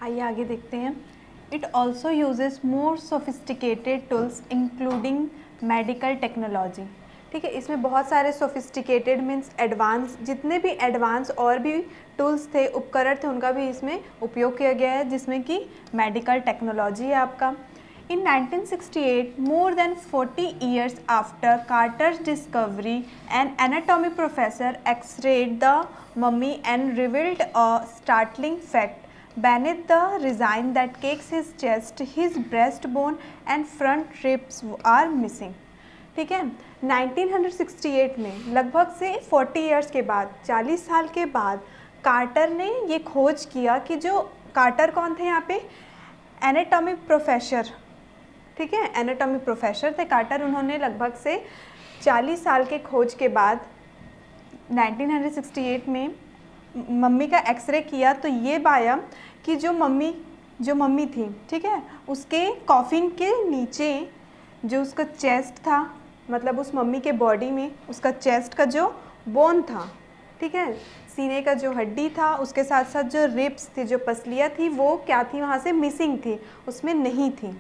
आइए आगे देखते हैं। It also uses more sophisticated tools including medical technology. ठीक है, इसमें बहुत सारे सोफिस्टिकेटेड मीन्स एडवांस, जितने भी एडवांस और भी टूल्स थे, उपकरण थे, उनका भी इसमें उपयोग किया गया है, जिसमें कि मेडिकल टेक्नोलॉजी है आपका। In 1968, more than 40 years after Carter's discovery, an anatomy professor x-rayed the mummy and revealed a startling fact. Beneath the resin that cakes his chest, his breastbone and front ribs are missing. ठीक है, 1968 में लगभग से 40 years के बाद, 40 साल के बाद कार्टर ने ये खोज किया कि जो कार्टर कौन थे यहाँ पे, एनाटॉमी प्रोफेसर। ठीक है, एनाटॉमी प्रोफेसर थे कार्टर। उन्होंने लगभग से 40 साल के खोज के बाद 1968 में मम्मी का एक्सरे किया, तो ये पाया कि जो मम्मी थी, ठीक है, उसके कॉफिन के नीचे जो उसका चेस्ट था, मतलब उस मम्मी के बॉडी में उसका चेस्ट का जो बोन था, ठीक है, सीने का जो हड्डी था, उसके साथ साथ जो रिब्स थी, जो पसलियाँ थी, वो क्या थी, वहाँ से मिसिंग थी, उसमें नहीं थी।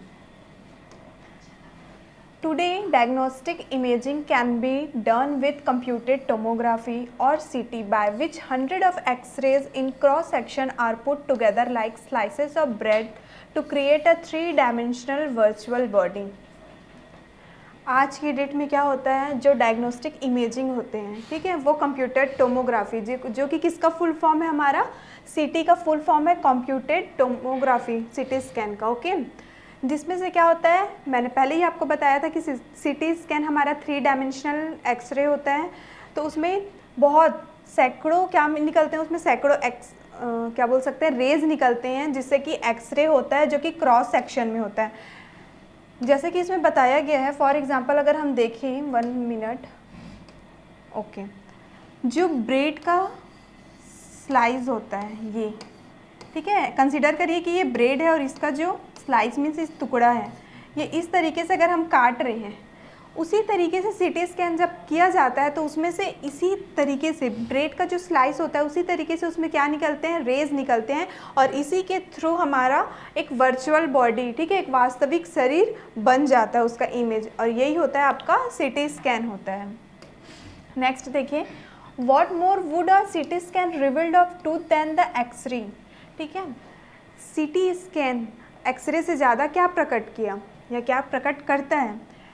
Today, diagnostic imaging can be done with computed tomography or CT, by which hundreds of X-rays in cross-section are put together like slices of bread to create a three-dimensional virtual body. आज की date में क्या होता है, जो diagnostic imaging होते हैं, ठीक है, वो कंप्यूटर टोमोग्राफी, जो कि किसका फुल फॉर्म है, हमारा सीटी का फुल फॉर्म है कंप्यूटेड टोमोग्राफी, सीटी स्कैन का। ओके, जिसमें से क्या होता है, मैंने पहले ही आपको बताया था कि सीटी स्कैन हमारा 3 डायमेंशनल एक्सरे होता है, तो उसमें बहुत सैकड़ों क्या निकलते हैं, उसमें सैकड़ों क्या बोल सकते हैं, रेज निकलते हैं, जिससे कि एक्सरे होता है जो कि क्रॉस सेक्शन में होता है, जैसे कि इसमें बताया गया है। फॉर एग्जांपल अगर हम देखें, 1 मिनट, ओके, जो ब्रेड का स्लाइस होता है ये, ठीक है, कंसीडर करिए कि ये ब्रेड है और इसका जो स्लाइस मीन्स इस टुकड़ा है, ये इस तरीके से अगर हम काट रहे हैं, उसी तरीके से सीटी स्कैन जब किया जाता है तो उसमें से इसी तरीके से ब्रेड का जो स्लाइस होता है उसी तरीके से उसमें क्या निकलते हैं, रेज निकलते हैं, और इसी के थ्रू हमारा एक वर्चुअल बॉडी, ठीक है, एक वास्तविक शरीर बन जाता है उसका इमेज, और यही होता है आपका सीटी स्कैन होता है। नेक्स्ट देखिए, what more would a CT scan revealed of Tut than the X-ray. ठीक है, सीटी स्कैन एक्सरे से ज़्यादा क्या प्रकट किया या क्या प्रकट करता है,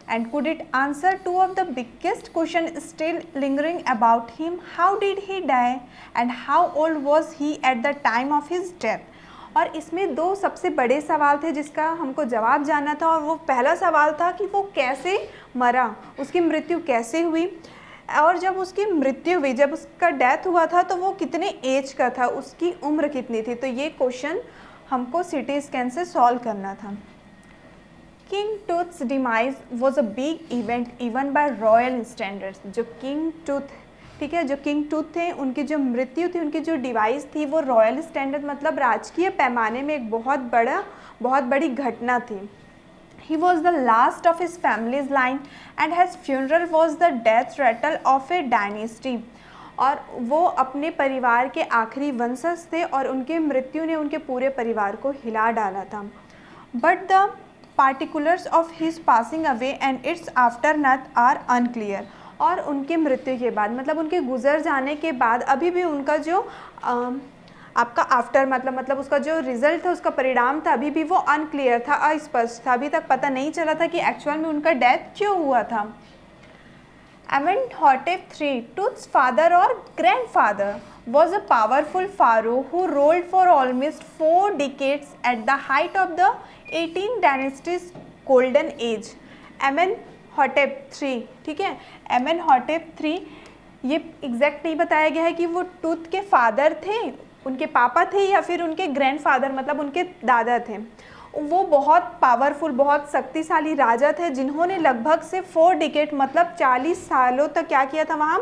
and could it answer two of the biggest question still lingering about him, how did he die and how old was he at the time of his death. और इसमें 2 सबसे बड़े सवाल थे जिसका हमको जवाब जानना था, और वो पहला सवाल था कि वो कैसे मरा, उसकी मृत्यु कैसे हुई, और जब उसकी मृत्यु हुई, जब उसका डेथ हुआ था तो वो कितने एज का था, उसकी उम्र कितनी थी, तो ये क्वेश्चन हमको सीटी स्कैन से सॉल्व करना था। King tooths demise was a big event even bye royal standards. जो किंग टूथ, ठीक है, जो किंग टूथ थे, उनकी जो मृत्यु थी, उनकी जो डिवाइस थी, वो रॉयल स्टैंडर्ड मतलब राजकीय पैमाने में एक बहुत बड़ी घटना थी। He was the last of his family's line and his funeral was the death rattle of a dynasty. और वो अपने परिवार के आखिरी वंशज थे और उनकी मृत्यु ने उनके पूरे परिवार को हिला डाला था। But the particulars of his passing away and it's aftermath are unclear. और उनकी मृत्यु के बाद, मतलब उनके गुजर जाने के बाद, अभी भी उनका जो आपका आफ्टर मतलब उसका जो रिजल्ट था, उसका परिणाम था, अभी भी वो अनक्लियर था, अस्पष्ट था, अभी तक पता नहीं चला था कि एक्चुअल में उनका डेथ क्यों हुआ था। Amenhotep III, Tut's father or grandfather, was a powerful pharaoh who ruled for almost 4 decades at the height of the 18th dynasty's golden age. Amenhotep III, ठीक है, Amenhotep III, ये एग्जैक्ट नहीं बताया गया है कि वो टूथ के फादर थे, उनके पापा थे, या फिर उनके ग्रैंडफादर मतलब उनके दादा थे। वो बहुत पावरफुल, बहुत शक्तिशाली राजा थे, जिन्होंने लगभग से 4 डिकेड मतलब 40 सालों तक क्या किया था, वहाँ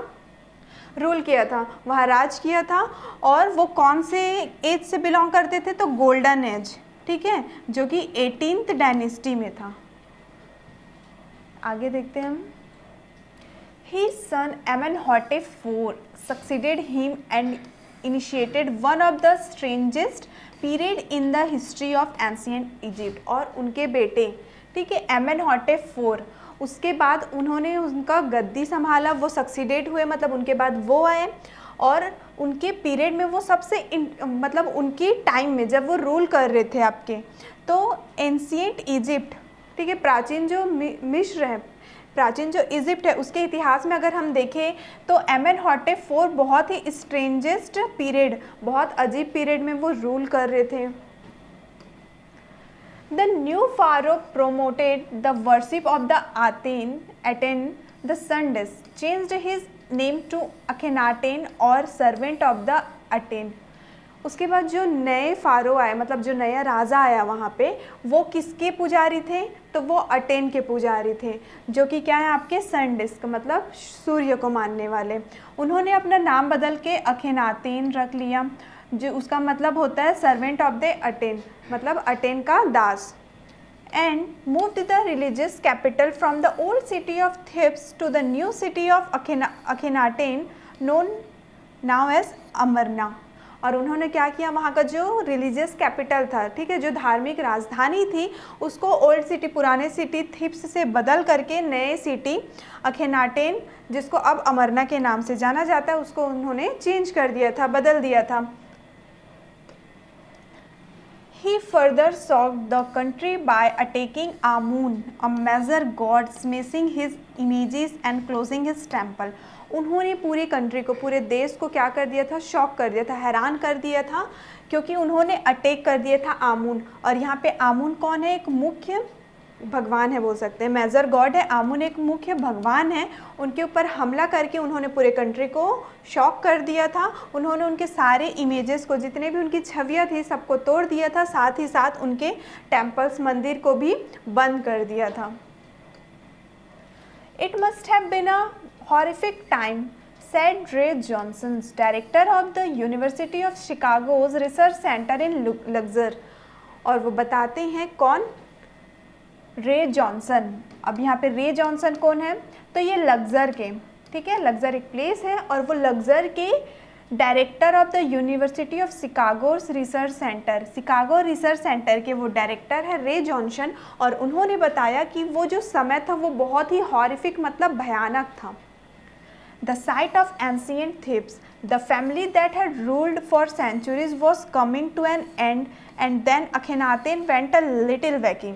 रूल किया था, वहाँ राज किया था। और वो कौन से एज से बिलोंग करते थे, तो गोल्डन एज, ठीक है, जो कि 18th डायनेस्टी में था। आगे देखते हैं हम। His son Amenhotep IV succeeded him and initiated one of the strangest period in the history of ancient Egypt. और उनके बेटे, ठीक है, एमेनहॉटेप IV, उसके बाद उन्होंने उनका गद्दी संभाला, वो सक्सीडेड हुए, मतलब उनके बाद वो आए और उनके पीरियड में वो सबसे मतलब उनकी टाइम में जब वो रूल कर रहे थे आपके, तो एंशिएंट इजिप्ट, ठीक है, प्राचीन जो मिस्र है, प्राचीन जो इजिप्ट है, उसके इतिहास में अगर हम देखें तो एमेनहॉटेप IV बहुत ही स्ट्रेंजेस्ट पीरियड, बहुत अजीब पीरियड में वो रूल कर रहे थे। The new pharaoh promoted the worship of the Aten the sun disc, changed his name to Akhenaten और सर्वेंट ऑफ द अटेन। उसके बाद जो नए फारो आए, मतलब जो नया राजा आया वहाँ पे, वो किसके पुजारी थे? तो वो अटेन के पुजारी थे, जो कि क्या है आपके सन डिस्क, मतलब सूर्य को मानने वाले। उन्होंने अपना नाम बदल के अखेनातेन रख लिया, जो उसका मतलब होता है सर्वेंट ऑफ द अटेन, मतलब अटेन का दास। And moved the religious capital from the old city of Thebes to the new city of Akhenaten known now as Amarna. और उन्होंने क्या किया, वहाँ का जो रिलीजियस कैपिटल था, ठीक है, जो धार्मिक राजधानी थी, उसको ओल्ड सिटी, पुराने सिटी थिप्स से बदल करके नए सिटी अखेनाटेन, जिसको अब अमरना के नाम से जाना जाता है, उसको उन्होंने चेंज कर दिया था, बदल दिया था। He further shocked the country by attacking Amun, a major god, smashing his images and closing his temple. उन्होंने पूरी कंट्री को, पूरे देश को क्या कर दिया था, शॉक कर दिया था, हैरान कर दिया था, क्योंकि उन्होंने अटैक कर दिया था आमुन। और यहाँ पे आमुन कौन है? एक मुख्य भगवान है, बोल सकते हैं, मेजर गॉड है। आमुन एक मुख्य भगवान है। उनके ऊपर हमला करके उन्होंने पूरे कंट्री को शॉक कर दिया था। उन्होंने उनके सारे इमेजेस को, जितने भी उनकी छवियाँ थी, सबको तोड़ दिया था, साथ ही साथ उनके टेम्पल्स, मंदिर को भी बंद कर दिया था। It must have been a horrific time, said Ray Johnson, director of the University of Chicago's Research Center in Luxor। और वो बताते हैं कौन? रे जॉनसन। अब यहाँ पे रे जॉनसन कौन है? तो ये लग्जर के, ठीक है, लग्जर एक प्लेस है, और वो लग्जर के director of the university of Chicago's research centre, Chicago research centre के वो डायरेक्टर है रे जॉनसन। और उन्होंने बताया कि वो जो समय था वो बहुत ही हॉरिफिक, मतलब भयानक था। The site of ancient Thebes, the family that had ruled for centuries, was coming to an end, and then Akhenaten went a little wacky।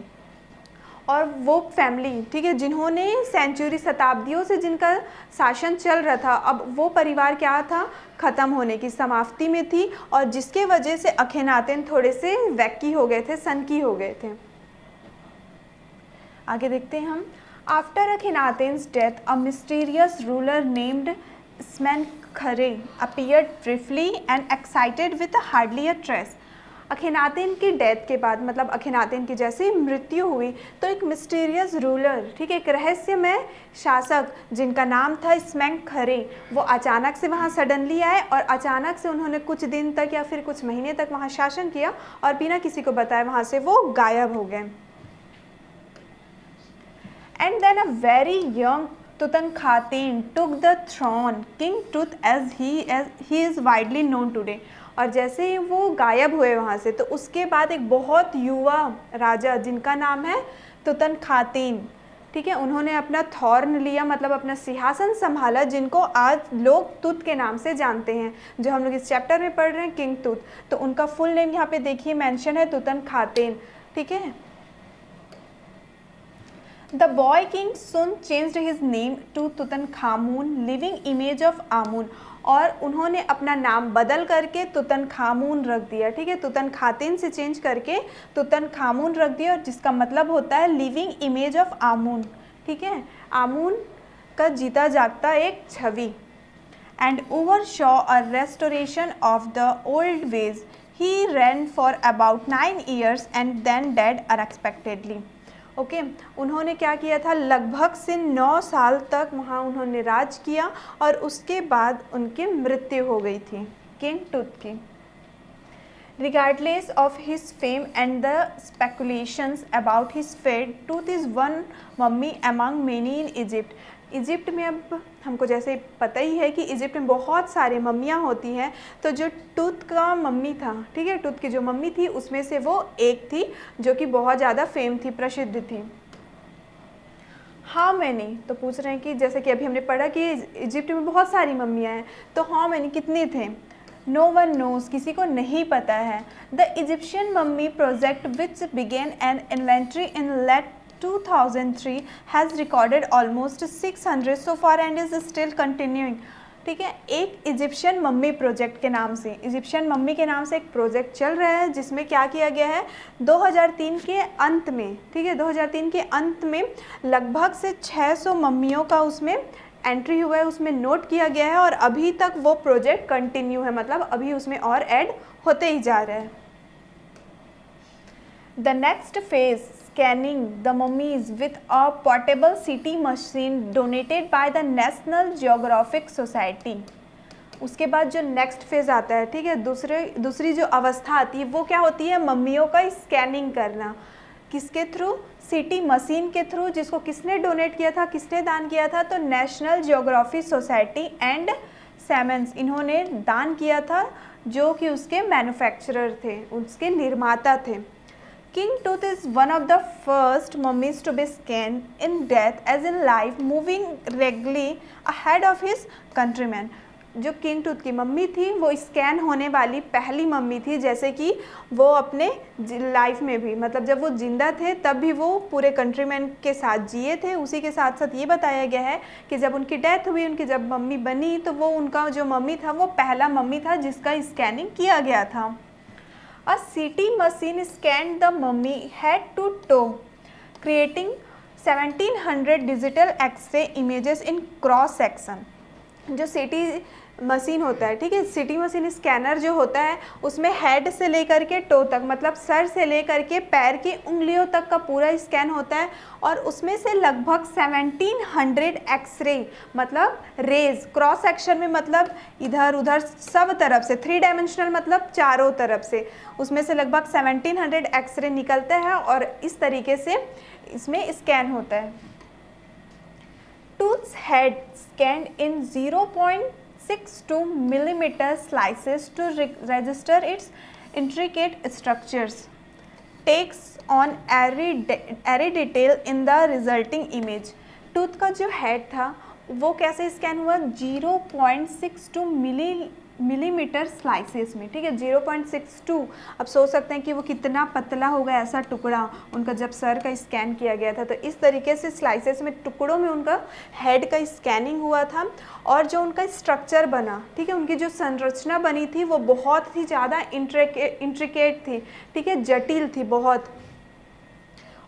और वो फैमिली, ठीक है, जिन्होंने सेंचुरी, शताब्दियों से जिनका शासन चल रहा था, अब वो परिवार क्या था, ख़त्म होने की समाप्ति में थी, और जिसके वजह से अखेनातेन थोड़े से वैकी हो गए थे, सनकी हो गए थे। आगे देखते हैं हम। After Akhenaten's death, a mysterious ruler named Smenkhare appeared briefly and excited with hardly a trace। अखेनातेन की डेथ के बाद, मतलब अखेनातेन की जैसे मृत्यु हुई, तो एक मिस्टीरियस रूलर, ठीक है, एक रहस्यमय शासक जिनका नाम था स्मेंखरे, वो अचानक से वहाँ सडनली आए, और अचानक से उन्होंने कुछ दिन तक या फिर कुछ महीने तक वहाँ शासन किया, और बिना किसी को बताए वहाँ से वो गायब हो गए। And then a very young Tutankhaten took the throne, King Tut as he is widely known today। और जैसे ही वो गायब हुए वहाँ से, तो उसके बाद एक बहुत युवा राजा जिनका नाम है तुतनखातेन, ठीक है, उन्होंने अपना थॉर्न लिया, मतलब अपना सिंहासन संभाला, जिनको आज लोग तुत के नाम से जानते हैं, जो हम लोग इस चैप्टर में पढ़ रहे हैं, किंग तुत। तो उनका फुल नेम यहाँ पे देखिए मेंशन है, तुतनखातेन, ठीक है। The boy king soon changed his name to Tutankhamun, living image of Amun। और उन्होंने अपना नाम बदल करके तुतनखामून रख दिया, ठीक है, तुतनखातेन से चेंज करके तुतनखामून रख दिया, और जिसका मतलब होता है लिविंग इमेज ऑफ आमून, ठीक है, आमून का जीता जागता एक छवि। And oversaw a restoration of the old ways। He reigned for about 9 years and then died unexpectedly। Okay उन्होंने क्या किया था, लगभग से 9 साल तक वहाँ उन्होंने राज किया, और उसके बाद उनकी मृत्यु हो गई थी, किंग तुत की। Regardless of his fame and the speculations about his fate, Tut is one mummy among many in Egypt। Egypt में अब हमको जैसे पता ही है कि इजिप्ट में बहुत सारे मम्मियाँ होती हैं, तो जो टूथ का मम्मी था, ठीक है, टूथ की जो मम्मी थी उसमें से वो एक थी जो कि बहुत ज़्यादा फेम थी, प्रसिद्ध थी। हाउ मैनी, तो पूछ रहे हैं कि जैसे कि अभी हमने पढ़ा कि इजिप्ट में बहुत सारी मम्मियाँ हैं, तो हाउ मैनी कितने थे? नो वन नोज, किसी को नहीं पता है। The Egyptian mummy project which began an inventory in late 2003 has recorded almost 600 so far and is still continuing। ठीक है, एक इजिप्शियन मम्मी प्रोजेक्ट के नाम से, इजिप्शियन मम्मी के नाम से एक प्रोजेक्ट चल रहा है जिसमें क्या किया गया है, 2003 के अंत में, ठीक है, 2003 के अंत में लगभग से 600 मम्मियों का उसमें एंट्री हुआ है, उसमें नोट किया गया है और अभी तक वो प्रोजेक्ट कंटिन्यू है, मतलब अभी उसमें और ऐड होते ही जा रहा है। The next phase, scanning the mummies with a portable CT machine donated by the National Geographic Society। उसके बाद जो नेक्स्ट फेज़ आता है, ठीक है, दूसरी जो अवस्था आती है वो क्या होती है, मम्मियों का स्कैनिंग करना। किसके थ्रू? सीटी मशीन के थ्रू, जिसको किसने डोनेट किया था, किसने दान किया था? तो national geography society and salmons, इन्होंने दान किया था, जो कि उसके मैन्युफैक्चरर थे, उसके निर्माता थे। King Tooth is one of the first mummies to be scanned in death as in life, moving regularly ahead of his countrymen। जो किंग टूथ की मम्मी थी वो स्कैन होने वाली पहली मम्मी थी, जैसे कि वो अपने लाइफ में भी, मतलब जब वो जिंदा थे तब भी वो पूरे कंट्रीमैन के साथ जिए थे। उसी के साथ साथ ये बताया गया है कि जब उनकी डेथ हुई, उनकी जब मम्मी बनी, तो वो उनका जो मम्मी था वो पहला मम्मी था जिसका स्कैनिंग किया गया था। A CT machine scanned the mummy head to toe, creating 1700 digital X-ray images in cross section। जो CT मशीन होता है, ठीक है, CT मशीन स्कैनर जो होता है उसमें हेड से लेकर के टो तक, मतलब सर से लेकर के पैर की उंगलियों तक का पूरा स्कैन होता है और उसमें से लगभग 1700 एक्सरे, मतलब रेज, क्रॉस सेक्शन में मतलब इधर उधर सब तरफ से, 3 डायमेंशनल मतलब चारों तरफ से, उसमें से लगभग 1700 एक्सरे निकलते हैं और इस तरीके से इसमें स्कैन होता है। Tooths head scanned in 0.62 millimeter slices to register its intricate structures, takes on every detail in the resulting image। Tooth का जो हेड था वो कैसे स्कैन हुआ? 0.62 मिलीमीटर स्लाइसेस में, ठीक है, 0.62। अब सोच सकते हैं कि वो कितना पतला होगा ऐसा टुकड़ा, उनका जब सर का स्कैन किया गया था, तो इस तरीके से स्लाइसेस में, टुकड़ों में उनका हेड का स्कैनिंग हुआ था और जो उनका स्ट्रक्चर बना, ठीक है, उनकी जो संरचना बनी थी वो बहुत ही ज़्यादा इंट्रिकेट थी, ठीक है, जटिल थी बहुत,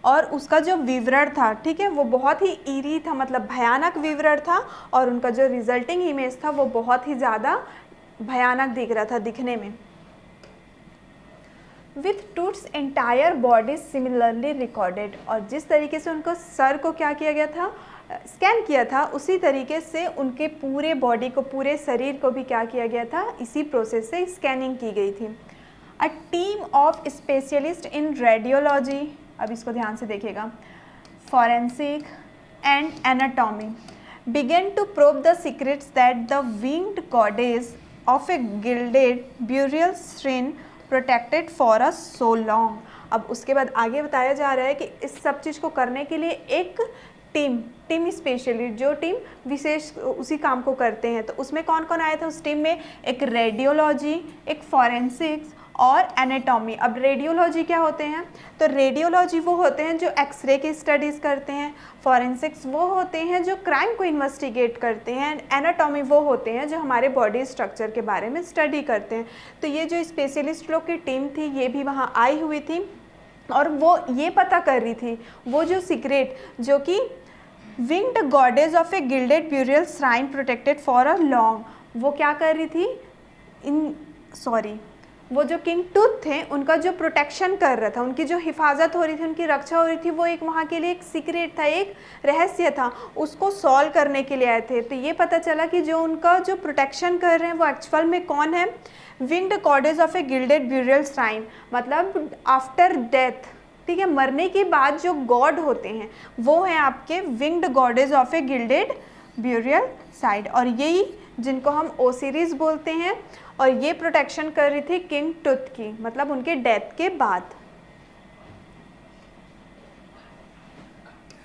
और उसका जो विवरण था, ठीक है, वो बहुत ही ईरी था, मतलब भयानक विवरण था, और उनका जो रिजल्टिंग इमेज था वो बहुत ही ज़्यादा भयानक दिख रहा था दिखने में। With tooths entire body similarly recorded, और जिस तरीके से उनको सर को क्या किया गया था, स्कैन किया था, उसी तरीके से उनके पूरे बॉडी को, पूरे शरीर को भी क्या किया गया था, इसी प्रोसेस से स्कैनिंग की गई थी। A team of specialist in radiology, अब इसको ध्यान से देखिएगा, forensic and anatomy began to probe the secrets that the winged goddess of a gilded burial shrine protected for us so long। अब उसके बाद आगे बताया जा रहा है कि इस सब चीज़ को करने के लिए एक टीम स्पेशलिस्ट, जो टीम विशेष उसी काम को करते हैं, तो उसमें कौन कौन आया था उस टीम में? एक रेडियोलॉजी, एक फॉरेंसिक्स और एनाटॉमी। अब रेडियोलॉजी क्या होते हैं? तो रेडियोलॉजी वो होते हैं जो एक्सरे की स्टडीज़ करते हैं, फॉरेंसिक्स वो होते हैं जो क्राइम को इन्वेस्टिगेट करते हैं, एनाटॉमी वो होते हैं जो हमारे बॉडी स्ट्रक्चर के बारे में स्टडी करते हैं। तो ये जो स्पेशलिस्ट लोग की टीम थी ये भी वहाँ आई हुई थी और वो ये पता कर रही थी वो जो सीक्रेट जो कि winged goddess of A gilded burial shrine protected for a long, वो क्या कर रही थी वो जो किंग टूथ थे उनका जो प्रोटेक्शन कर रहा था, उनकी जो हिफाजत हो रही थी, उनकी रक्षा हो रही थी, वो एक वहाँ के लिए एक सीक्रेट था, एक रहस्य था, उसको सॉल्व करने के लिए आए थे। तो ये पता चला कि जो उनका जो प्रोटेक्शन कर रहे हैं वो एक्चुअल में कौन है? Winged goddess of A gilded burial shrine, मतलब आफ्टर डेथ, ठीक है। मरने के बाद जो गॉड होते हैं वो हैं आपके winged goddess of A gilded burial side, और यही जिनको हम ओसिरिस बोलते हैं, और ये प्रोटेक्शन कर रही थी किंग टूथ की, मतलब उनके डेथ के बाद।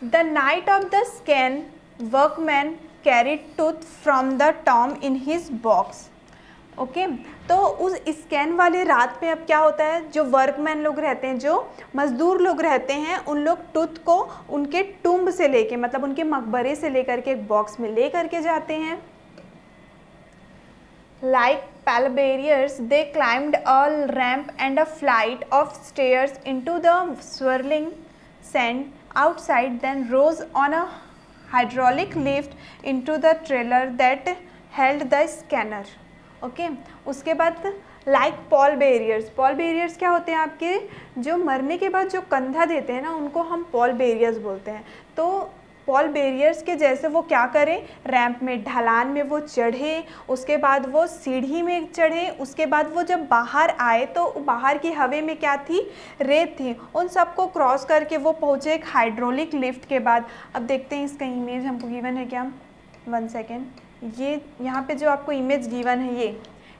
The night of the scan workman carried tooth from the Tom in his box. Okay, तो उस स्कैन वाले रात में अब क्या होता है, जो वर्कमैन लोग रहते हैं, जो मजदूर लोग रहते हैं, उन लोग टूथ को उनके टुम्ब से लेके, मतलब उनके मकबरे से लेकर के एक बॉक्स में ले करके जाते हैं। Like pallbearers, they climbed a ramp and a flight of stairs into the swirling sand outside, then rose on a hydraulic lift into the trailer that held the scanner. Okay, उसके बाद like Paul barriers क्या होते हैं आपके, जो मरने के बाद जो कंधा देते हैं ना, उनको हम पॉल बेरियर्स बोलते हैं। तो पॉल बेरियर्स के जैसे वो क्या करें, रैंप में, ढलान में वो चढ़े, उसके बाद वो सीढ़ी में चढ़े, उसके बाद वो जब बाहर आए तो बाहर की हवा में क्या थी, रेत थी, उन सबको क्रॉस करके वो पहुँचे एक हाइड्रोलिक लिफ्ट के बाद। अब देखते हैं इसका इमेज हमको गिवन है क्या, 1 सेकेंड। ये यहाँ पे जो आपको इमेज गिवन है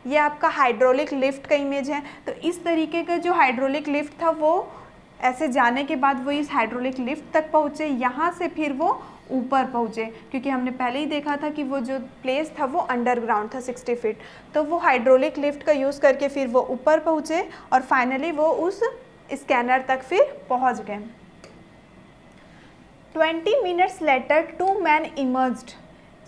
ये आपका हाइड्रोलिक लिफ्ट का इमेज है। तो इस तरीके का जो हाइड्रोलिक लिफ्ट था वो ऐसे जाने के बाद वो इस हाइड्रोलिक लिफ्ट तक पहुँचे, यहाँ से फिर वो ऊपर पहुँचे, क्योंकि हमने पहले ही देखा था कि वो जो प्लेस था वो अंडरग्राउंड था 60 फीट। तो वो हाइड्रोलिक लिफ्ट का यूज़ करके फिर वो ऊपर पहुँचे और फाइनली वो उस स्कैनर तक फिर पहुँच गए। 20 minutes later, 2 men emerged,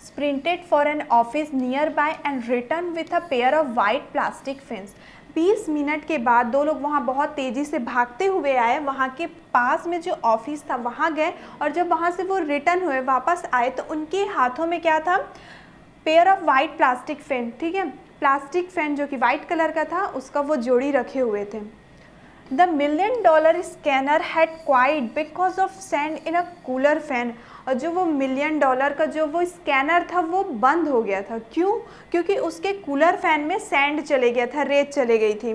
sprinted for an office nearby and returned with a pair of white plastic fins. 20 minute के बाद दो लोग वहाँ बहुत तेज़ी से भागते हुए आए, वहाँ के पास में जो ऑफिस था वहाँ गए, और जब वहाँ से वो रिटर्न हुए, वापस आए, तो उनके हाथों में क्या था, pair of white plastic fan. ठीक है, प्लास्टिक फैन जो कि वाइट कलर का था, उसका वो जोड़ी रखे हुए थे। The $1 million scanner had quiet because of sand in a cooler fan. और जो वो $1 million का जो वो स्कैनर था वो बंद हो गया था। क्यों? क्योंकि उसके कूलर फैन में सैंड चले गया था, रेत चले गई थी।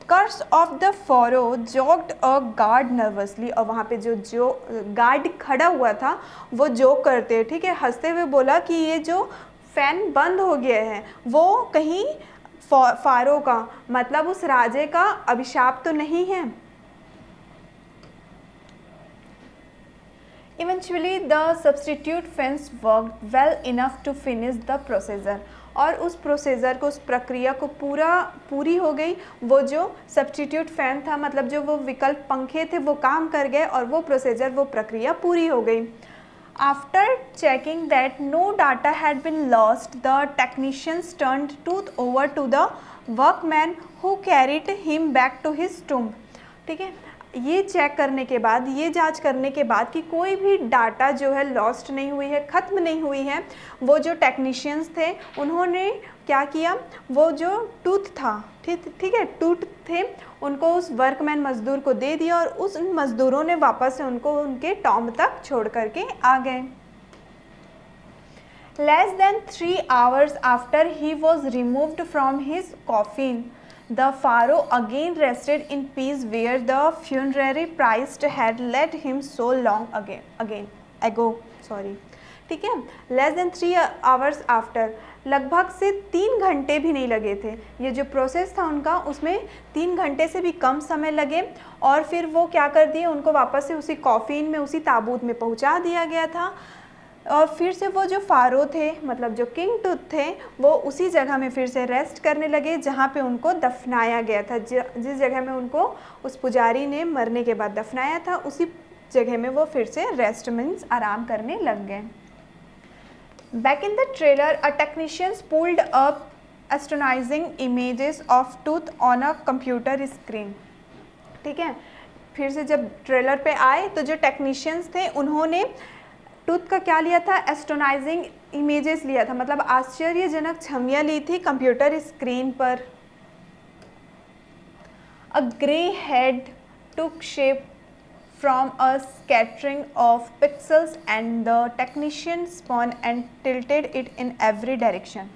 Curse of the pharaoh joked a guard nervously, और वहाँ पे जो गार्ड खड़ा हुआ था वो जोक करते, ठीक है, हंसते हुए बोला कि ये जो फैन बंद हो गया है वो कहीं फारो का, मतलब उस राजे का अभिशाप तो नहीं है। Eventually the substitute fence worked well enough to finish the procedure, और उस प्रोसीजर को, उस प्रक्रिया को पूरी हो गई। वो जो सब्स्टिट्यूट फैन था, मतलब जो वो विकल्प पंखे थे, वो काम कर गए और वो प्रोसीजर, वो प्रक्रिया पूरी हो गई। After checking that no data had been lost, the technicians turned Tooth over to the workman who carried him back to his tomb. ठीक है, ये चेक करने के बाद, ये जांच करने के बाद कि कोई भी डाटा जो है लॉस्ट नहीं हुई है, ख़त्म नहीं हुई है, वो जो टेक्नीशियंस थे उन्होंने क्या किया, वो जो टूथ था, ठीक है, टूथ थे, उनको उस वर्कमैन मजदूर को दे दिया, और उस मजदूरों ने वापस से उनको उनके टॉम्ब तक छोड़ करके आ गए। Less than 3 hours after he was removed from his coffin, the pharaoh again rested in peace where the funerary priest had led him so long ago. ठीक है, लेस देन 3 आवर्स आफ्टर, लगभग से 3 घंटे भी नहीं लगे थे। ये जो प्रोसेस था उनका, उसमें 3 घंटे से भी कम समय लगे, और फिर वो क्या कर दिए, उनको वापस से उसी कॉफिन में, उसी ताबूत में पहुंचा दिया गया था। और फिर से वो जो फारो थे, मतलब जो किंग टूथ थे, वो उसी जगह में फिर से रेस्ट करने लगे जहाँ पे उनको दफनाया गया था। जिस जगह में उनको उस पुजारी ने मरने के बाद दफनाया था, उसी जगह में वो फिर से रेस्ट मीन्स आराम करने लग गए। Back in the trailer, a technician pulled up astonishing images of Tooth on a computer screen. ठीक है, फिर से जब ट्रेलर पे आए तो जो टेक्नीशियंस थे उन्होंने टूथ का क्या लिया था, एस्टोनाइजिंग इमेजेस लिया था, मतलब आश्चर्यजनक छवियां ली थी कंप्यूटर स्क्रीन पर। A grey head took shape from a scattering of pixels and the technician spun and tilted it in every direction.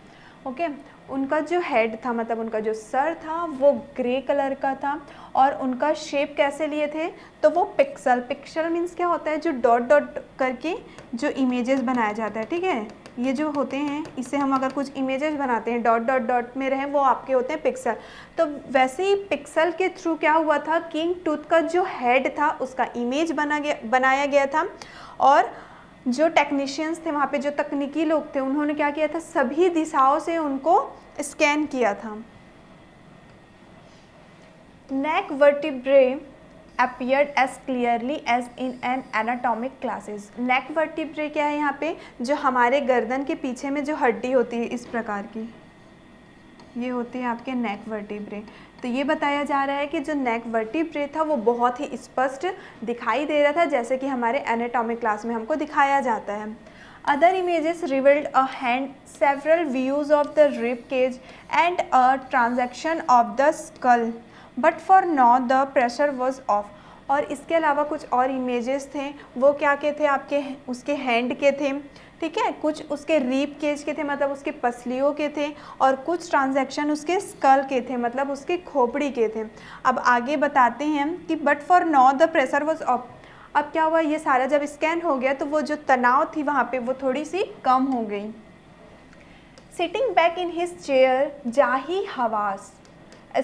Okay, उनका जो हेड था, मतलब उनका जो सर था, वो ग्रे कलर का था, और उनका शेप कैसे लिए थे, तो वो पिक्सल, पिक्सल मीन्स क्या होता है, जो डॉट डॉट करके जो इमेजेस बनाया जाता है, ठीक है, ये जो होते हैं इससे हम अगर कुछ इमेजेस बनाते हैं डॉट डॉट डॉट में रहे, वो आपके होते हैं पिक्सल। तो वैसे ही पिक्सल के थ्रू क्या हुआ था, किंग टूथ का जो हेड था उसका इमेज बनाया गया था, और जो टेक्नीशियंस थे वहाँ पे, जो तकनीकी लोग थे, उन्होंने क्या किया था, सभी दिशाओं से उनको स्कैन किया था। Neck vertebrae appeared as clearly as in an anatomic classes। Neck vertebrae क्या है, यहाँ पे जो हमारे गर्दन के पीछे में जो हड्डी होती है इस प्रकार की, ये होती है आपके नेक वर्टिब्रे। तो ये बताया जा रहा है कि जो नेक वर्टिब्रे था वो बहुत ही स्पष्ट दिखाई दे रहा था, जैसे कि हमारे एनाटॉमिक क्लास में हमको दिखाया जाता है। Other images revealed a hand, several views of the rib cage and a transaction of the skull, but for now the pressure was off. और इसके अलावा कुछ और इमेजेस थे, वो क्या के थे, आपके उसके हैंड के थे, ठीक है, कुछ उसके रीप केज के थे, मतलब उसके पसलियों के थे, और कुछ ट्रांजैक्शन उसके स्कल के थे, मतलब उसके खोपड़ी के थे। अब आगे बताते हैं कि but for now the pressure was of. अब क्या हुआ, ये सारा जब स्कैन हो गया तो वो जो तनाव थी वहाँ पे वो थोड़ी सी कम हो गई। Sitting back in his chair, Zahi Hawass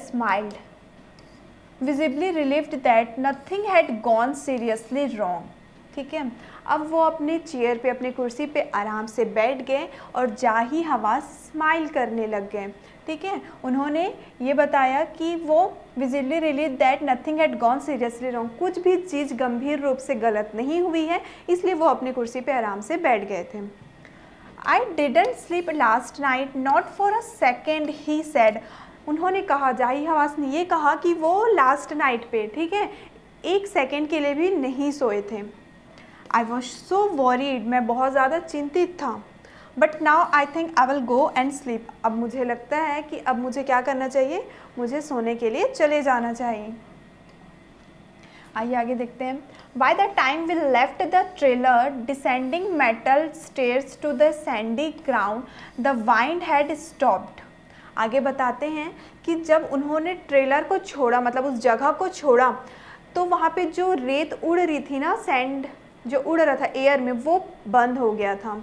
smiled, visibly relieved that nothing had gone seriously wrong. ठीक है, अब वो अपने चेयर पे, अपनी कुर्सी पे आराम से बैठ गए और जाही हवास स्माइल करने लग गए। ठीक है, उन्होंने ये बताया कि वो visibly relive that nothing had gone seriously wrong, कुछ भी चीज़ गंभीर रूप से गलत नहीं हुई है, इसलिए वो अपनी कुर्सी पे आराम से बैठ गए थे। I didn't sleep last night not for a second he said. उन्होंने कहा, जाही हवास ने ये कहा कि वो लास्ट नाइट पे, ठीक है, एक सेकेंड के लिए भी नहीं सोए थे। आई वॉज सो वॉरीड, मैं बहुत ज़्यादा चिंतित था। But now I think I will go and sleep. अब मुझे लगता है कि अब मुझे क्या करना चाहिए, मुझे सोने के लिए चले जाना चाहिए। आइए आगे देखते हैं। By the time we left the trailer descending metal stairs to the sandy ground, the wind had stopped. आगे बताते हैं कि जब उन्होंने ट्रेलर को छोड़ा, मतलब उस जगह को छोड़ा, तो वहाँ पे जो रेत उड़ रही थी ना, सैंड जो उड़ रहा था एयर में, वो बंद हो गया था।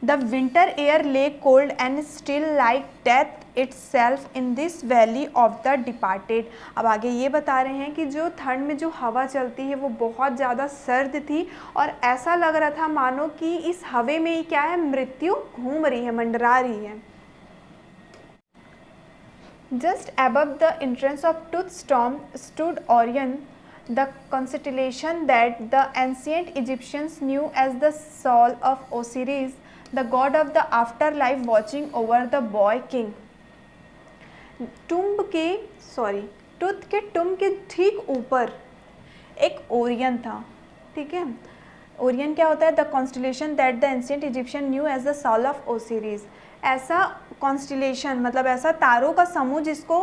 द विंटर एयर ले cold and still like death itself in this valley of the departed. अब आगे ये बता रहे हैं कि जो ठंड में जो हवा चलती है वो बहुत ज़्यादा सर्द थी, और ऐसा लग रहा था मानो कि इस हवे में ही क्या है, मृत्यु घूम रही है, मंडरा रही है। Just above the entrance of Tooth Storm stood Orion, the constellation that the ancient Egyptians knew as the soul of Osiris, the god of the afterlife, watching over the boy king. Tooth के टुम के ठीक ऊपर एक Orion था। ठीक है, Orion क्या होता है, the constellation that the ancient Egyptian knew as the soul of Osiris. ऐसा कॉन्स्टलेशन मतलब ऐसा तारों का समूह जिसको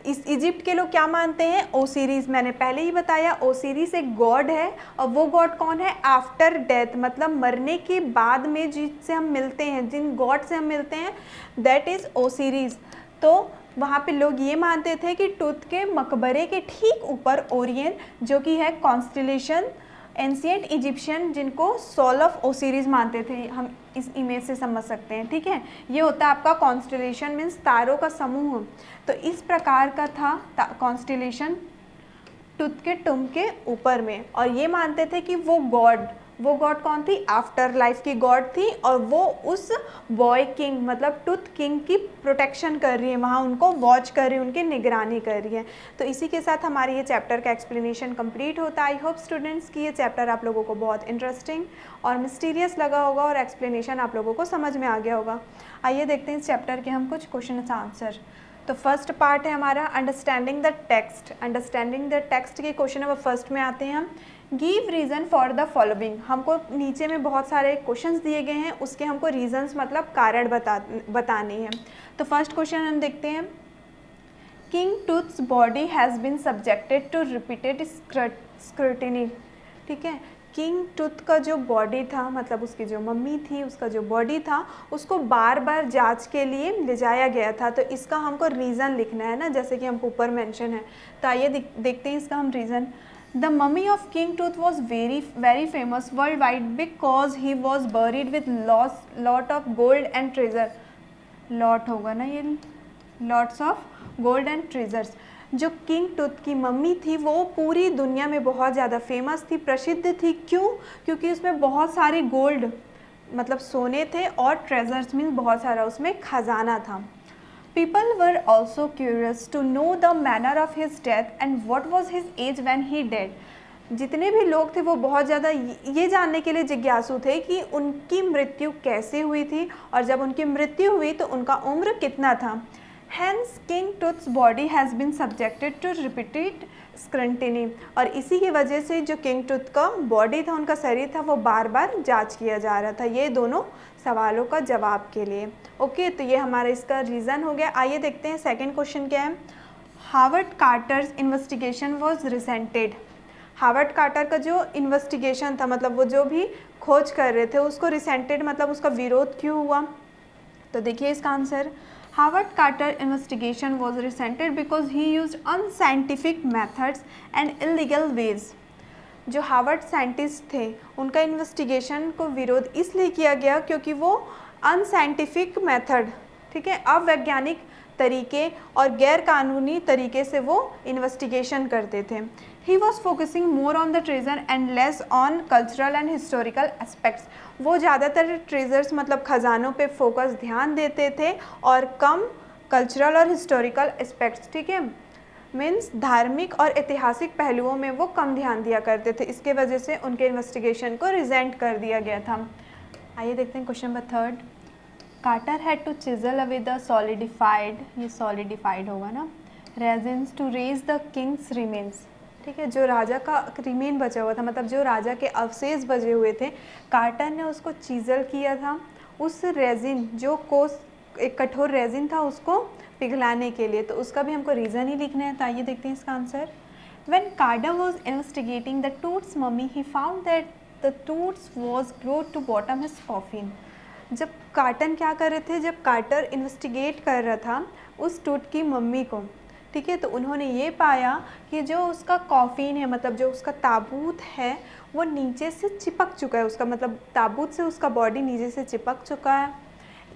इस इजिप्ट के लोग क्या मानते हैं, ओसिरिस। मैंने पहले ही बताया ओसिरिस एक गॉड है, और वो गॉड कौन है, आफ्टर डेथ, मतलब मरने के बाद में जिससे हम मिलते हैं, जिन गॉड से हम मिलते हैं, दैट इज़ ओसिरिस। तो वहाँ पे लोग ये मानते थे कि टूथ के मकबरे के ठीक ऊपर ओरियन, जो कि है कॉन्स्टलेशन एंशिएंट इजिप्शियन जिनको सोल ऑफ ओसिरिस मानते थे, हम इस इमेज से समझ सकते हैं। ठीक है, ये होता है आपका कॉन्स्टलेशन मीन्स तारों का समूह। तो इस प्रकार का था कॉन्स्टलेशन टूथ के टुम के ऊपर में, और ये मानते थे कि वो गॉड कौन थी, आफ्टर लाइफ की गॉड थी, और वो उस बॉय किंग मतलब टूथ किंग की प्रोटेक्शन कर रही है, वहाँ उनको वॉच कर रही है, उनकी निगरानी कर रही है। तो इसी के साथ हमारे ये चैप्टर का एक्सप्लेनेशन कंप्लीट होता है। आई होप स्टूडेंट्स कि ये चैप्टर आप लोगों को बहुत इंटरेस्टिंग और मिस्टीरियस लगा होगा, और एक्सप्लेनेशन आप लोगों को समझ में आ गया होगा। आइए देखते हैं इस चैप्टर के हम कुछ क्वेश्चन आंसर। तो फर्स्ट पार्ट है हमारा understanding the text. Understanding the text के क्वेश्चन नंबर फर्स्ट में आते हैं हम। Give reason for the following. हमको नीचे में बहुत सारे क्वेश्चंस दिए गए हैं, उसके हमको रीजंस मतलब कारण बताने हैं। तो फर्स्ट क्वेश्चन हम देखते हैं, king Tut's body has been subjected to repeated scrutiny. ठीक है, किंग टूथ का जो बॉडी था, मतलब उसकी जो मम्मी थी उसका जो बॉडी था, उसको बार बार जांच के लिए ले जाया गया था। तो इसका हमको रीज़न लिखना है ना, जैसे कि हमको ऊपर मेंशन है। तो आइए देखते हैं इसका हम reason. The mummy of king tooth was very famous world wide because he was buried with lot of gold and treasure. Lot होगा ना ये, lots of gold and treasures. जो किंग टूथ की मम्मी थी वो पूरी दुनिया में बहुत ज़्यादा फेमस थी, प्रसिद्ध थी। क्यों? क्योंकि उसमें बहुत सारे गोल्ड मतलब सोने थे और ट्रेजर्स मीन्स बहुत सारा उसमें खजाना था। People were also curious to know the manner of his death and what was his age when he died. जितने भी लोग थे वो बहुत ज़्यादा ये जानने के लिए जिज्ञासु थे कि उनकी मृत्यु कैसे हुई थी और जब उनकी मृत्यु हुई तो उनका उम्र कितना था। Hence, King Tut's body has been subjected to repeated scrutiny। और इसी की वजह से जो किंग टूथ का बॉडी था, उनका शरीर था, वो बार बार जांच किया जा रहा था, ये दोनों सवालों का जवाब के लिए। ओके, तो ये हमारा इसका रीज़न हो गया। आइए देखते हैं सेकंड क्वेश्चन क्या है। Howard Carter's investigation was resented. Howard Carter का जो इन्वेस्टिगेशन था, मतलब वो जो भी खोज कर रहे थे, उसको रिसेंटेड मतलब उसका विरोध क्यों हुआ? तो देखिए इसका answer, Howard Carter investigation was resented because he used unscientific methods and illegal ways। जो हार्वर्ड साइंटिस्ट थे उनका इन्वेस्टिगेशन को विरोध इसलिए किया गया क्योंकि वो अनसाइंटिफिक मेथड, ठीक है, अवैज्ञानिक तरीके और गैर कानूनी तरीके से वो इन्वेस्टिगेशन करते थे। He was focusing more on the treasure and less on cultural and historical aspects. वो ज़्यादातर ट्रेजर्स मतलब खजानों पे फोकस ध्यान देते थे और कम कल्चरल और हिस्टोरिकल एस्पेक्ट्स, ठीक है, मीन्स धार्मिक और ऐतिहासिक पहलुओं में वो कम ध्यान दिया करते थे। इसके वजह से उनके इन्वेस्टिगेशन को रिजेंट कर दिया गया था। आइए देखते हैं question number third. Carter had to chisel away the solidified, ये सॉलिडिफाइड होगा ना, resins to raise the king's remains, ठीक है, जो राजा का रिमेन बचा हुआ था, मतलब जो राजा के अवशेष बचे हुए थे, कार्टर ने उसको चीजल किया था। उस रेजिन जो कोस एक कठोर रेजिन था उसको पिघलाने के लिए, तो उसका भी हमको रीज़न ही लिखना है। तो आइए देखते हैं इसका आंसर। When Carter was investigating the Tut's mummy he found that the Tut's was glued to bottom his coffin. जब कार्टर क्या कर रहे थे, जब कार्टर इन्वेस्टिगेट कर रहा था उस टूथ की मम्मी को, ठीक है, तो उन्होंने ये पाया कि जो उसका कॉफिन है, मतलब जो उसका ताबूत है, वो नीचे से चिपक चुका है, उसका मतलब ताबूत से उसका बॉडी नीचे से चिपक चुका है।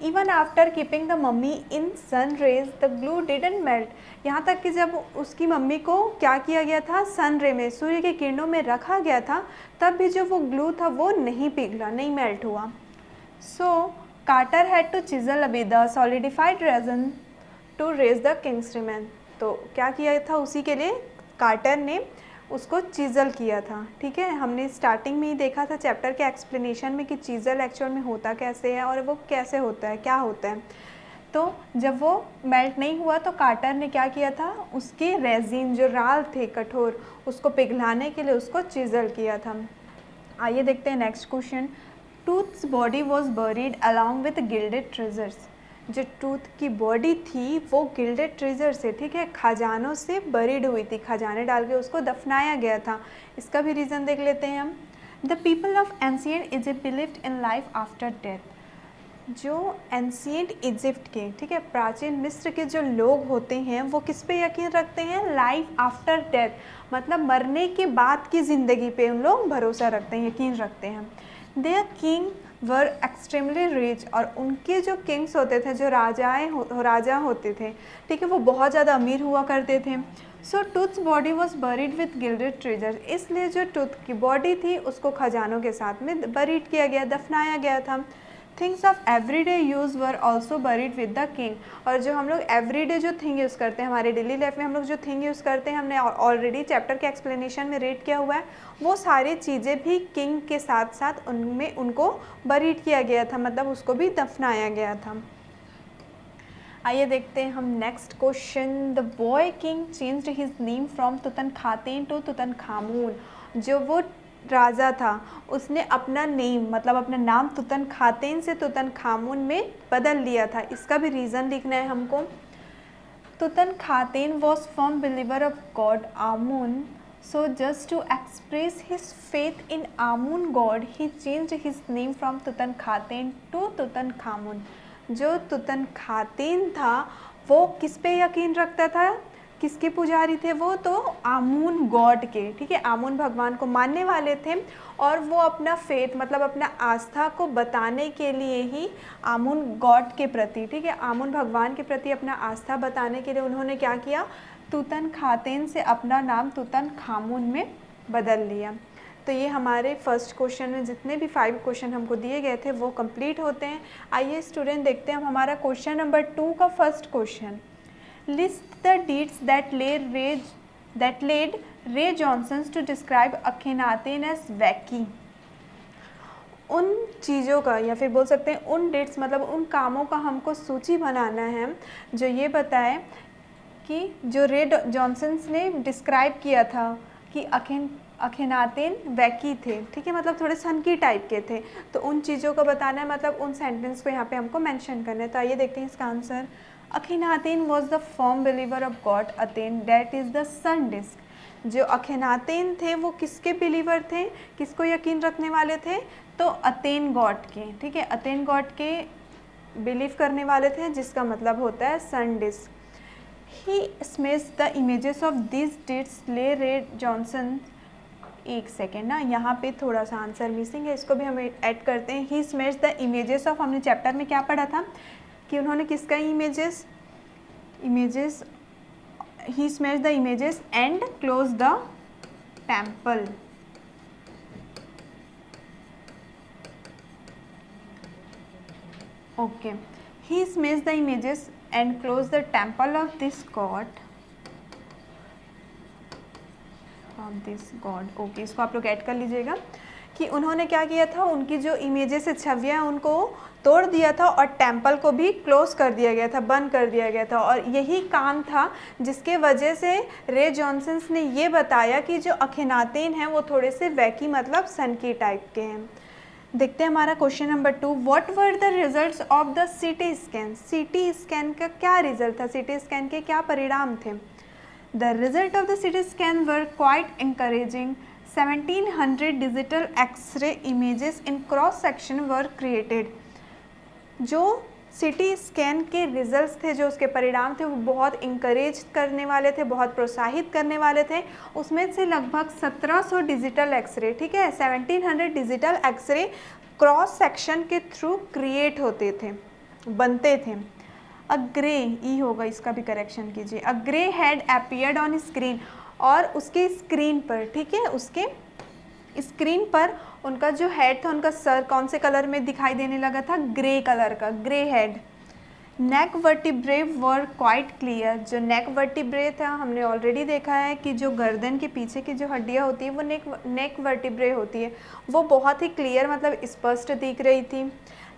Even after keeping the mummy in sun rays the glue didn't melt. यहाँ तक कि जब उसकी मम्मी को क्या किया गया था, सन रे में, सूर्य की किरणों में रखा गया था, तब भी जो वो ग्लू था वो नहीं पिघला, नहीं मेल्ट हुआ। So Carter had to chisel away the solidified resin to raise the king's remains. तो क्या किया था, उसी के लिए कार्टर ने उसको चीज़ल किया था, ठीक है। हमने स्टार्टिंग में ही देखा था चैप्टर के एक्सप्लेनेशन में कि चीज़ल एक्चुअल में होता कैसे है और वो कैसे होता है, क्या होता है। तो जब वो मेल्ट नहीं हुआ तो कार्टर ने क्या किया था, उसके रेजिन जो राल थे कठोर, उसको पिघलाने के लिए उसको चीज़ल किया था। आइए देखते हैं next question. Tooths body was buried along with gilded treasures. जो टूथ की बॉडी थी वो गिल्डेड ट्रेजर से, ठीक है, खजानों से बरीड हुई थी, खजाने डाल के उसको दफनाया गया था। इसका भी रीज़न देख लेते हैं हम। The people of ancient Egypt believed in life after death. जो एंशिएंट इजिप्ट के, ठीक है, प्राचीन मिस्र के जो लोग होते हैं वो किस पे यकीन रखते हैं, लाइफ आफ्टर डेथ, मतलब मरने के बाद की ज़िंदगी पे उन लोग भरोसा रखते हैं, यकीन रखते हैं। There king were extremely rich, और उनके जो किंग्स होते थे, जो राजा होते थे, ठीक है, वो बहुत ज़्यादा अमीर हुआ करते थे। So Tut's body was buried with gilded treasure. इसलिए जो टूथ की बॉडी थी उसको खजानों के साथ में बरीड किया गया, दफनाया गया था। Things of everyday use were also buried with the king. और जो हम लोग एवरीडे जो थिंग यूज़ करते हैं, हमारे डेली लाइफ में हम लोग जो थिंग यूज़ करते हैं, हमने ऑलरेडी चैप्टर के एक्सप्लेनेशन में रीड किया हुआ है, वो सारी चीज़ें भी किंग के साथ साथ उनमें उनको बरीड किया गया था, मतलब उसको भी दफनाया गया था। आइए देखते हैं हम next question. The boy king changed his name from Tutankhaten to Tutankhamun. जो वो राजा था उसने अपना नेम, मतलब अपना नाम तुतनखातेन से तुतनखामून में बदल लिया था। इसका भी रीज़न लिखना है हमको। Tutankhaten was firm believer of god Amun So just to express his faith in Amun god, he changed his name from Tutankhaten to Tutankhamun. जो तुतनखातेन था वो किस पे यकीन रखता था, किसके पुजारी थे वो, तो आमून गॉड के, ठीक है, आमून भगवान को मानने वाले थे। और वो अपना फेथ मतलब अपना आस्था को बताने के लिए ही आमून गॉड के प्रति, ठीक है, आमून भगवान के प्रति अपना आस्था बताने के लिए उन्होंने क्या किया, तुतनखातेन से अपना नाम तुतनखामुन में बदल लिया। तो ये हमारे फर्स्ट क्वेश्चन में जितने भी 5 क्वेश्चन हमको दिए गए थे वो कंप्लीट होते हैं। आइए स्टूडेंट देखते हैं हम हमारा क्वेश्चन नंबर 2 का first question. List the deeds that led Ray Johnson to describe Akhenaten as wacky. उन चीज़ों का या फिर बोल सकते हैं उन डेट्स मतलब उन कामों का हमको सूची बनाना है जो ये बताए कि जो रे जॉनसन ने डिस्क्राइब किया था कि अखीनातेन वैकी थे, ठीक है, मतलब थोड़े सनकी टाइप के थे। तो उन चीज़ों को बताना है, मतलब उन सेंटेंस को यहाँ पे हमको मेंशन करना है। तो आइए देखते हैं इसका answer. Akhenaten was the firm believer of god Aten that is the sun disc. जो अखीनातेन थे वो किसके बिलीवर थे, किसको यकीन रखने वाले थे, तो अतेन गॉड के, ठीक है, अतेन गॉड के बिलीव करने वाले थे, जिसका मतलब होता है sun disc. He smashed the images of this that's ले रे जॉनसन। एक सेकेंड ना, यहाँ पे थोड़ा सा आंसर मिसिंग है, इसको भी हम ऐड करते हैं। He smashed the images of, हमने चैप्टर में क्या पढ़ा था कि उन्होंने किसका images he smashed the images and close the temple. Okay, he smashed the images and close the temple of this god okay, इसको आप लोग ऐड कर लीजिएगा कि उन्होंने क्या किया था, उनकी जो इमेजेस से छवियाँ उनको तोड़ दिया था और टेम्पल को भी क्लोज कर दिया गया था, बंद कर दिया गया था। और यही काम था जिसके वजह से रे जॉनसन ने ये बताया कि जो अखीनातेन हैं वो थोड़े से वैकी मतलब सन की टाइप के हैं। देखते हैं हमारा question number 2। What were the results of the CT scan. CT scan का क्या रिजल्ट था, सीटी स्कैन के क्या परिणाम थे। The result of the CT scan were quite encouraging. 1700 digital X-ray images in cross section were created. जो CT scan के results थे, जो उसके परिणाम थे, वो बहुत इंकरेज करने वाले थे, बहुत प्रोत्साहित करने वाले थे। उसमें से लगभग 1700 डिजिटल एक्सरे, ठीक है, 1700 डिजिटल एक्सरे क्रॉस सेक्शन के थ्रू क्रिएट होते थे, बनते थे। अ ग्रे ई होगा, इसका भी करेक्शन कीजिए। A grey head appeared on screen, और उसके स्क्रीन पर, ठीक है, उसके स्क्रीन पर उनका जो हेड था, उनका सर कौन से कलर में दिखाई देने लगा था, ग्रे कलर का, grey head. Neck vertebrae were quite clear. जो नेक वर्टिब्रे था, हमने ऑलरेडी देखा है कि जो गर्दन के पीछे की जो हड्डियाँ होती है वो नेक वर्टिब्रे होती है, वो बहुत ही क्लियर मतलब स्पष्ट दिख रही थी।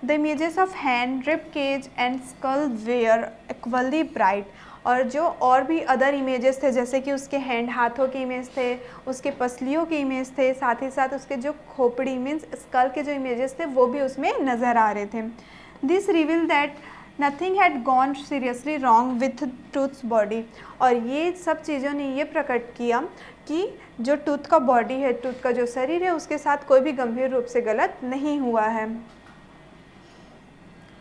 The images of hand, rib cage and skull were equally bright. और जो और भी अदर इमेजेस थे, जैसे कि उसके हैंड, हाथों के इमेज थे, उसके पसलियों के इमेज थे, साथ ही साथ उसके जो खोपड़ी मीन्स स्कल के जो इमेजेस थे वो भी उसमें नज़र आ रहे थे। This reveal that nothing had gone seriously wrong with tooths body. और ये सब चीज़ों ने ये प्रकट किया कि जो टूथ का बॉडी है, टूथ का जो शरीर है, उसके साथ कोई भी गंभीर रूप से गलत नहीं हुआ है।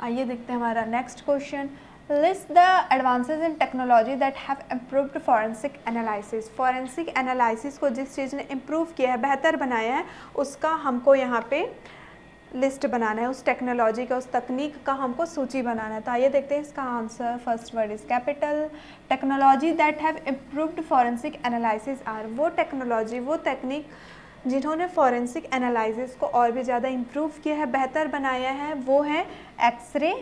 आइए देखते हैं हमारा next question. List the advances in technology that have improved forensic analysis. Forensic analysis को जिस चीज़ ने इम्प्रूव किया है, बेहतर बनाया है, उसका हमको यहाँ पे लिस्ट बनाना है, उस टेक्नोलॉजी का, उस तकनीक का हमको सूची बनाना है। तो आइए देखते हैं इसका आंसर। First word is capital. Technology that have improved forensic analysis are, वो टेक्नोलॉजी, वो तकनीक जिन्होंने फॉरेंसिक एनालिसिस को और भी ज़्यादा इम्प्रूव किया है, बेहतर बनाया है, वो है x ray,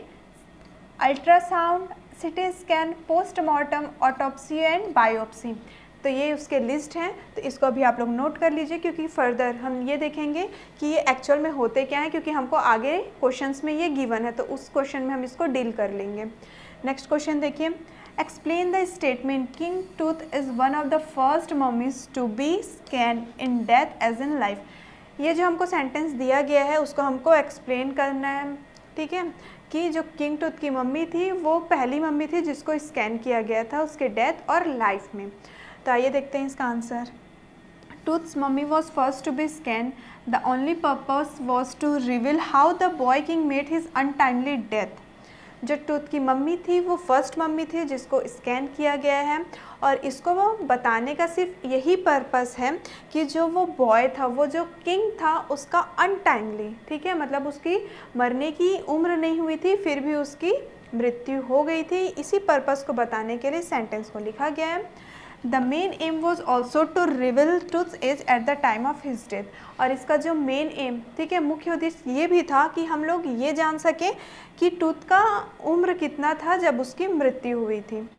ultrasound, CT scan, postmortem, autopsy and biopsy. तो ये उसके लिस्ट हैं, तो इसको अभी आप लोग नोट कर लीजिए, क्योंकि फर्दर हम ये देखेंगे कि ये एक्चुअल में होते क्या हैं, क्योंकि हमको आगे क्वेश्चंस में ये गिवन है, तो उस क्वेश्चन में हम इसको डील कर लेंगे। नेक्स्ट क्वेश्चन देखिए। Explain the statement king Tut is one of the first mummies to be scan in death as in life. ये जो हमको सेंटेंस दिया गया है उसको हमको एक्सप्लेन करना है, ठीक है, कि जो किंग टूथ की मम्मी थी वो पहली मम्मी थी जिसको स्कैन किया गया था उसके डेथ और लाइफ में। तो आइए देखते हैं इसका answer. Tooth's mummy was first to be scanned. The only purpose was to reveal how the boy king met his untimely death. जो टूथ की मम्मी थी वो फर्स्ट मम्मी थी जिसको स्कैन किया गया है और इसको वो बताने का सिर्फ यही पर्पस है कि जो वो बॉय था, वो जो किंग था, उसका अनटाइमली, ठीक है, मतलब उसकी मरने की उम्र नहीं हुई थी फिर भी उसकी मृत्यु हो गई थी। इसी पर्पस को बताने के लिए सेंटेंस को लिखा गया है। The main aim was also to reveal truths as at the time of his death. और इसका जो मेन एम, ठीक है, मुख्य उद्देश्य ये भी था कि हम लोग ये जान सकें कि टूथ का उम्र कितना था जब उसकी मृत्यु हुई थी।